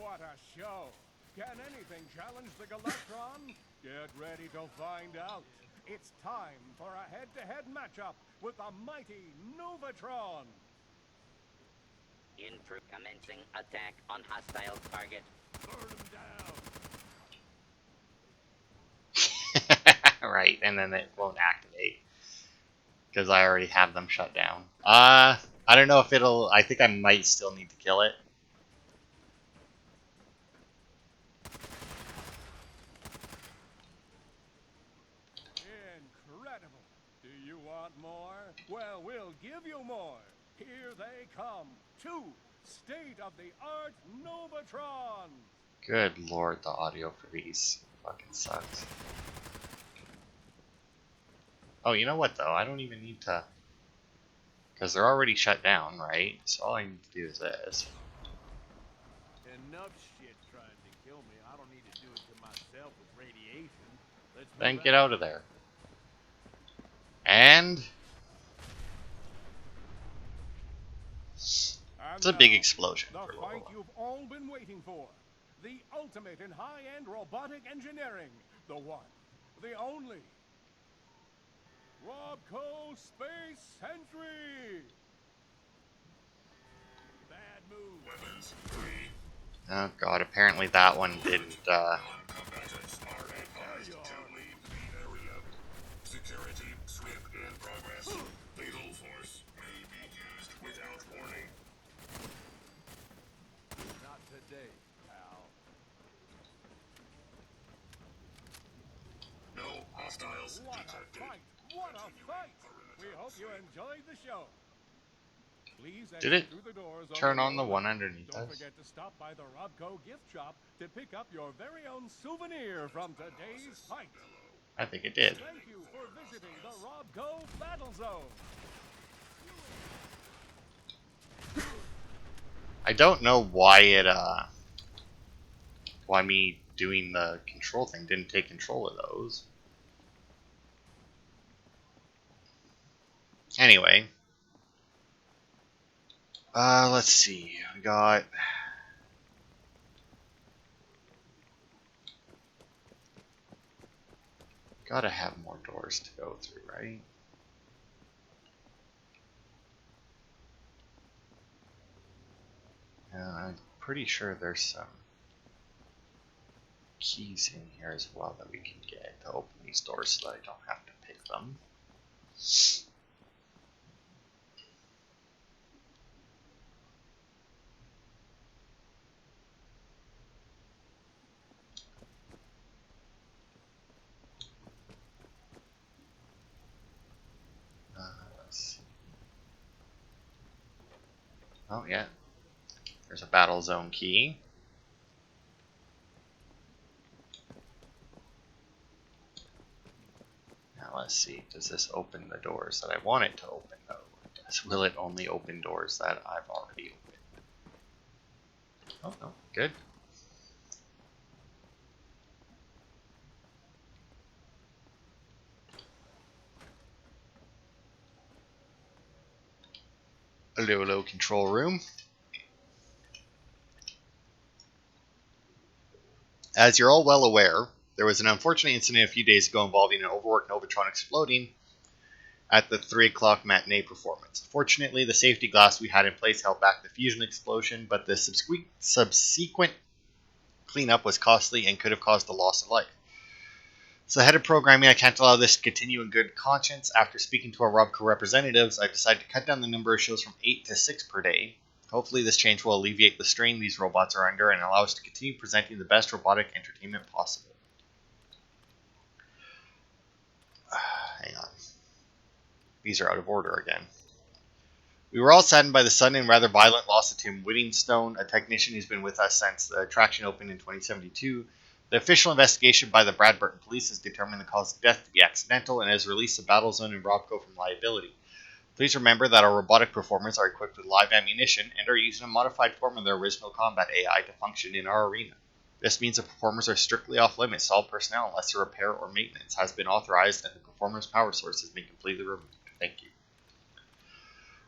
What a show! Can anything challenge the Galactron? Get ready to find out. It's time for a head-to-head matchup with the mighty Novatron. Commencing attack on hostile target. Burn him down. right, and then it won't activate because I already have them shut down. I don't know if it'll. I think I might still need to kill it. Incredible. Do you want more? Well, we'll give you more. Here they come. 2 state-of-the-art Novatrons. Good lord, the audio for these fucking sucks. Oh, you know what though? I don't even need to, because they're already shut down, right? So all I need to do is this. Enough shit trying to kill me. I don't need to do it to myself with radiation. Let's Then move get out of there. And it's a big explosion The for a fight little while. you've all been waiting for. The ultimate in high-end robotic engineering. The one, the only. Robco Space Sentry. Bad Oh god, apparently that one didn't, Security, sweep in progress. Fatal force may be used without warning. Not today, pal. No hostiles detected. What a fight! We hope you enjoyed the show. Please did exit it through the doors turn on the the one lower left. underneath Don't us? forget to stop by the Robco gift shop to pick up your very own souvenir from today's fight. I think it did. Thank you for visiting the Robco Battle Zone. I don't know why it, why me doing the control thing didn't take control of those. Anyway. Let's see. We got... Gotta have more doors to go through, right? I'm pretty sure there's some keys in here as well that we can get to open these doors so that I don't have to pick them. Let's see. Oh yeah, there's a battle zone key. Now let's see, does this open the doors that I want it to open though? Will it only open doors that I've already opened? Oh no, good. Hello, control room. As you're all well aware, there was an unfortunate incident a few days ago involving an overworked Novatron exploding at the 3 o'clock matinee performance. Fortunately, the safety glass we had in place held back the fusion explosion, but the subsequent cleanup was costly and could have caused the loss of life. So, head of programming, I can't allow this to continue in good conscience. After speaking to our Robco representatives, I decided to cut down the number of shows from 8 to 6 per day. Hopefully, this change will alleviate the strain these robots are under and allow us to continue presenting the best robotic entertainment possible. Hang on. These are out of order again. We were all saddened by the sudden and rather violent loss of Tim Whittingstone, a technician who's been with us since the attraction opened in 2072. The official investigation by the Bradburton police has determined the cause of death to be accidental and has released the Battle Zone and Robco from liability. Please remember that our robotic performers are equipped with live ammunition and are using a modified form of their original combat AI to function in our arena. This means the performers are strictly off limits to all personnel unless a repair or maintenance has been authorized and the performer's power source has been completely removed. Thank you.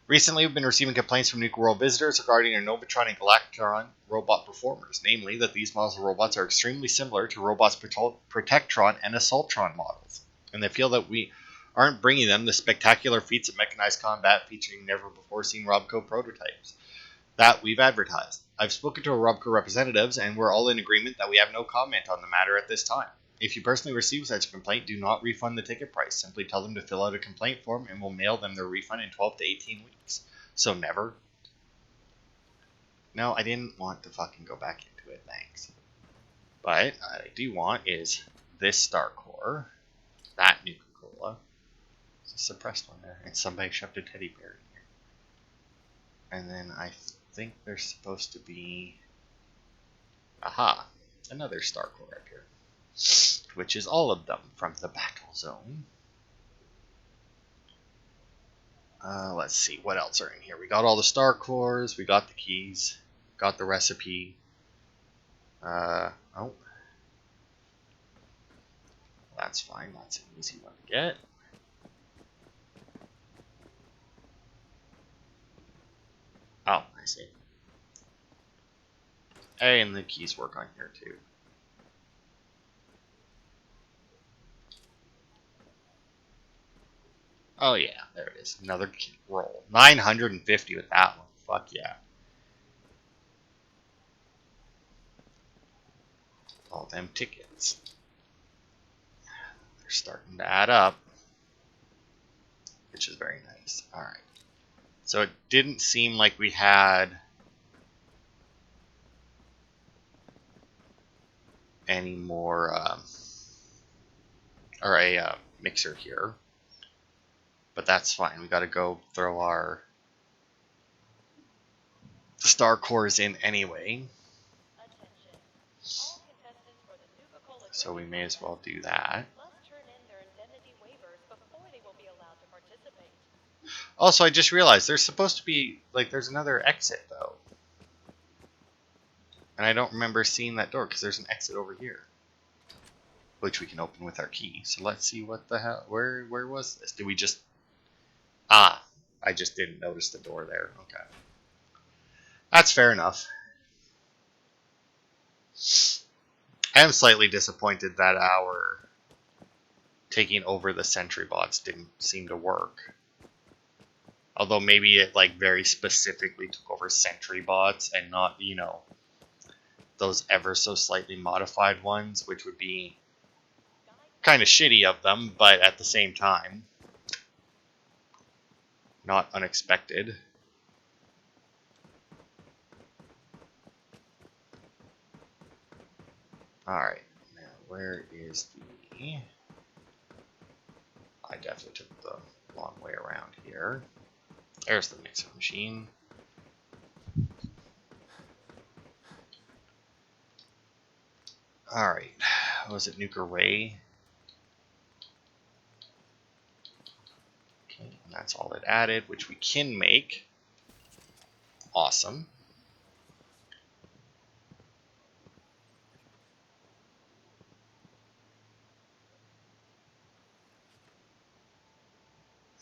Recently, we've been receiving complaints from Nuke World visitors regarding our Novatron and Galactron robot performers, namely that these models of robots are extremely similar to robots Protectron and Assaultron models, and they feel that we aren't bringing them the spectacular feats of mechanized combat featuring never-before-seen Robco prototypes that we've advertised. I've spoken to our Robco representatives, and we're all in agreement that we have no comment on the matter at this time. If you personally receive such a complaint, do not refund the ticket price. Simply tell them to fill out a complaint form and we'll mail them their refund in 12 to 18 weeks. So never. No, I didn't want to fucking go back into it, thanks. But what I do want is this Star Core, that Nuka-Cola, it's a suppressed one there, and somebody shoved a teddy bear in here. And then I think there's supposed to be, aha, another Star Core up here. Which is all of them from the Battle Zone. Let's see, what else are in here? We got all the Star Cores, we got the keys, got the recipe. Oh. That's fine, that's an easy one to get. Oh, I see. Hey, and the keys work on here too. Oh yeah, there it is. Another roll. 950 with that one. Fuck yeah. all them tickets. They're starting to add up, which is very nice. All right. So it didn't seem like we had any more, or a mixer here, but that's fine. We got to go throw our star cores in anyway. Attention. All contestants for the Nuka-Cola So we Grilling may as well Contest do that. must turn in their indemnity waivers before they will be allowed to participate. Also, I just realized there's supposed to be, like, there's another exit, though. And I don't remember seeing that door, because there's an exit over here. Which we can open with our key. So let's see what the hell, where was this? Did we just, I just didn't notice the door there. Okay. That's fair enough. I am slightly disappointed that our taking over the sentry bots didn't seem to work. Although maybe it like very specifically took over sentry bots and not, you know, those ever so slightly modified ones, which would be kind of shitty of them, but at the same time, not unexpected. Alright, now where is the... I definitely took the long way around here. There's the mixer machine. Alright, was it Nuker Way? Okay, and that's all it added, which we can make. Awesome.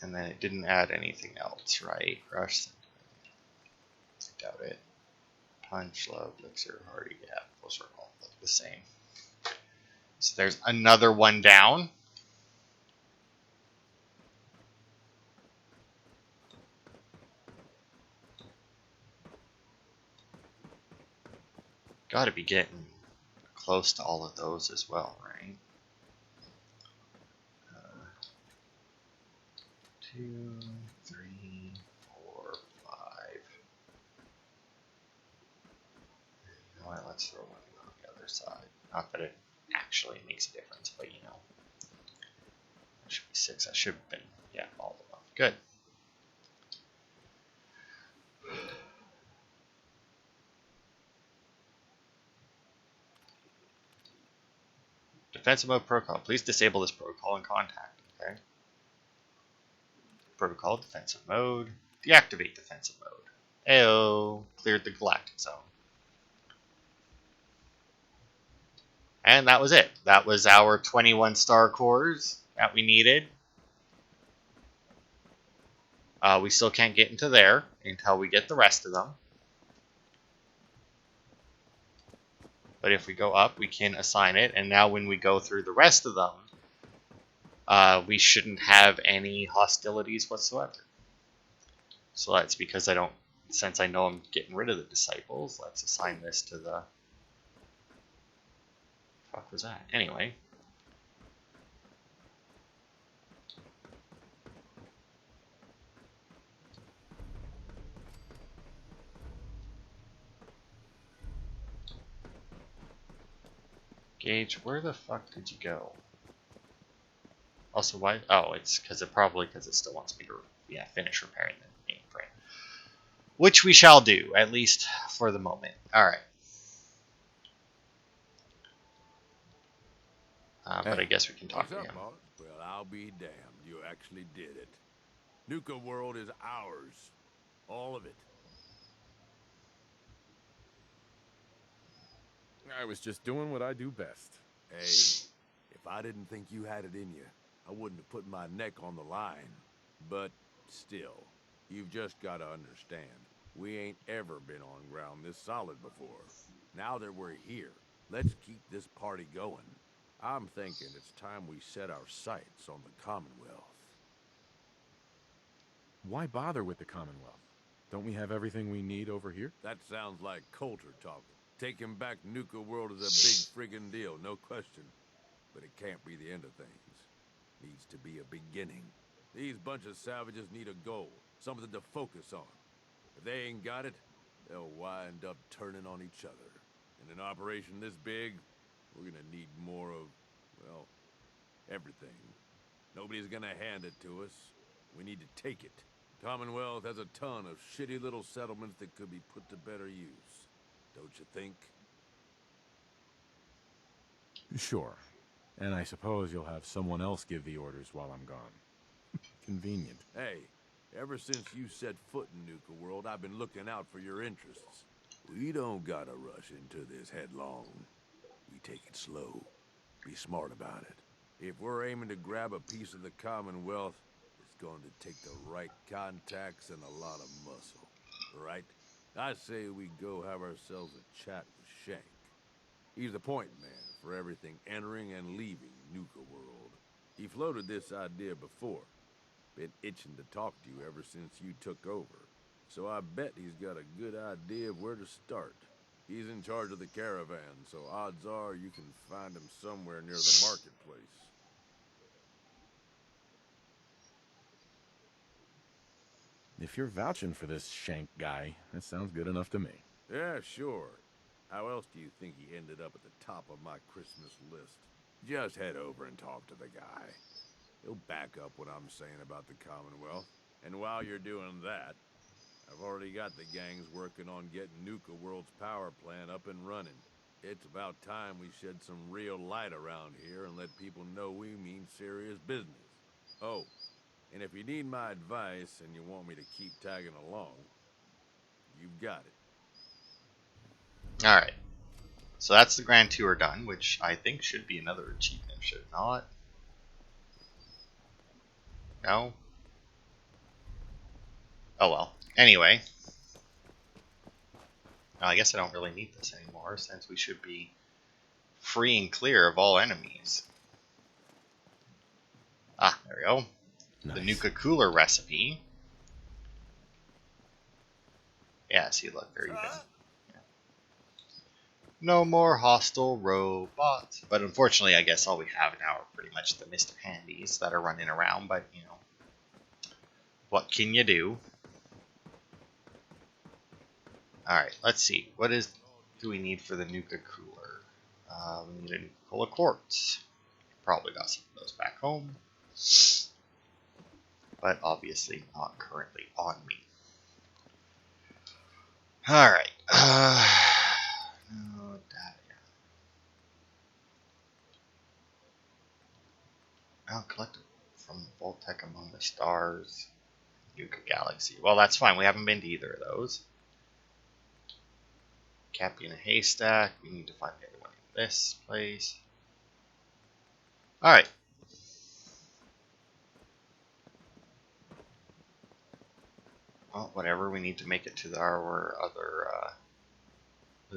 And then it didn't add anything else, right? Rush. I doubt it. Punch, love, elixir, hardy, yeah, those are all the same. So there's another one down. Gotta be getting close to all of those as well, right? 2, 3, 4, 5. You know what? Let's throw one on the other side. Not that it actually makes a difference, but you know. That should be 6. That should have been, yeah, all of them. Good. Defensive mode protocol. Please disable this protocol in contact. Okay. Protocol defensive mode. Deactivate defensive mode. Ayo. Cleared the galactic zone. And that was it. That was our 21 star cores that we needed. We still can't get into there until we get the rest of them. But if we go up, we can assign it. And now when we go through the rest of them, we shouldn't have any hostilities whatsoever. So that's because I don't, since I know I'm getting rid of the disciples, let's assign this to the... Fuck was that? Anyway. Gage, where the fuck did you go? Also, why? Oh, it's because it still wants me to finish repairing the mainframe, which we shall do, at least for the moment. All right. But I guess we can talk What's to up, him. boss? Well, I'll be damned. You actually did it. Nuka World is ours. All of it. I was just doing what I do best. Hey, if I didn't think you had it in you, I wouldn't have put my neck on the line. But still, you've just got to understand, we ain't ever been on ground this solid before. Now that we're here, let's keep this party going. I'm thinking it's time we set our sights on the Commonwealth. Why bother with the Commonwealth? Don't we have everything we need over here? That sounds like Coulter talking. Taking back Nuka World is a big friggin' deal, no question. But it can't be the end of things. Needs to be a beginning. These bunch of savages need a goal, something to focus on. If they ain't got it, they'll wind up turning on each other. In an operation this big, we're gonna need more of, well, everything. Nobody's gonna hand it to us. We need to take it. Commonwealth has a ton of shitty little settlements that could be put to better use. Don't you think? Sure. And I suppose you'll have someone else give the orders while I'm gone. Convenient. Hey, ever since you set foot in Nuka World, I've been looking out for your interests. We don't gotta rush into this headlong. We take it slow. Be smart about it. If we're aiming to grab a piece of the Commonwealth, it's going to take the right contacts and a lot of muscle. Right? I say we go have ourselves a chat with Shank. He's the point man for everything entering and leaving Nuka World. He floated this idea before. Been itching to talk to you ever since you took over. So I bet he's got a good idea of where to start. He's in charge of the caravan, so odds are you can find him somewhere near the marketplace. If you're vouching for this Shank guy, that sounds good enough to me. Yeah, sure. How else do you think he ended up at the top of my Christmas list? Just head over and talk to the guy. He'll back up what I'm saying about the Commonwealth. And while you're doing that, I've already got the gangs working on getting Nuka World's power plant up and running. It's about time we shed some real light around here and let people know we mean serious business. Oh, and if you need my advice and you want me to keep tagging along, you've got it. Alright. So that's the Grand Tour done, which I think should be another achievement, should it not? No? Oh well. Anyway. I guess I don't really need this anymore, since we should be free and clear of all enemies. Ah, there we go. Nice. The Nuka Cooler recipe. Yeah, see, look, there you go. No more hostile robots. But unfortunately, I guess all we have now are pretty much the Mr. Handies that are running around, but, you know, what can you do? Alright, let's see. What do we need for the Nuka Cooler? We need a Nuka Cola Quartz. Probably got some of those back home. But obviously not currently on me. Alright. No data. Now collected from Voltec Among the Stars. Nuka Galaxy. Well, that's fine. We haven't been to either of those. Cappy in a haystack. We need to find the other one in this place. Alright. Well, whatever. We need to make it to our other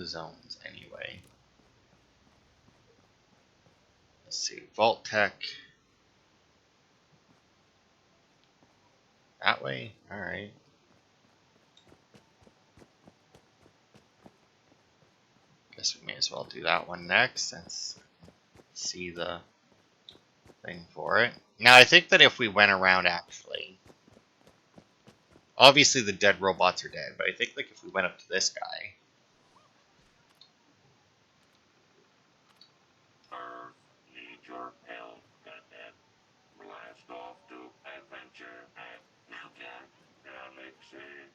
zones anyway. Let's see. Vault Tech. That way? Alright. Guess we may as well do that one next since see the thing for it. Now I think that if we went around actually, obviously the dead robots are dead, but I think like if we went up to this guy. Earth needs your help, Gundam. Blast off to adventure at Nuka Galaxy.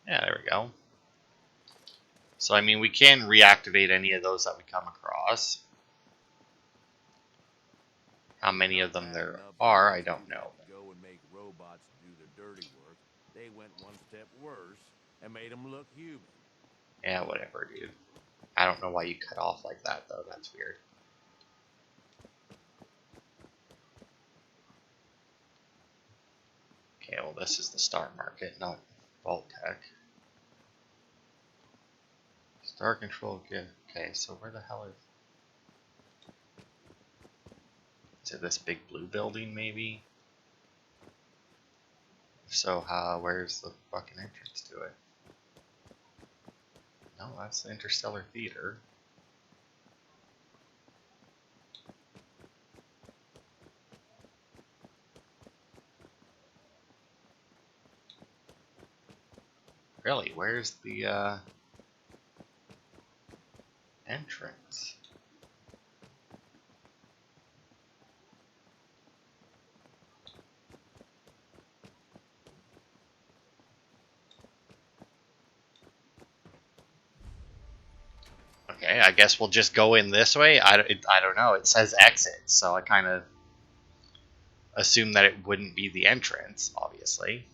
Yeah, there we go. So I mean we can reactivate any of those that we come across. How many of them there are, I don't know. Go and make robots do the dirty work. They went one step worse and made them look human. Yeah, whatever, dude. I don't know why you cut off like that, though. That's weird. Okay, well, this is the Star Market, not Vault Tech. Star Control, good. Okay, so where the hell is it this big blue building, maybe? If so, where's the fucking entrance to it? No, that's the Interstellar Theater. Really, where's the entrance? Okay, I guess we'll just go in this way. I don't know. It says exit, so I kind of assume that it wouldn't be the entrance, obviously.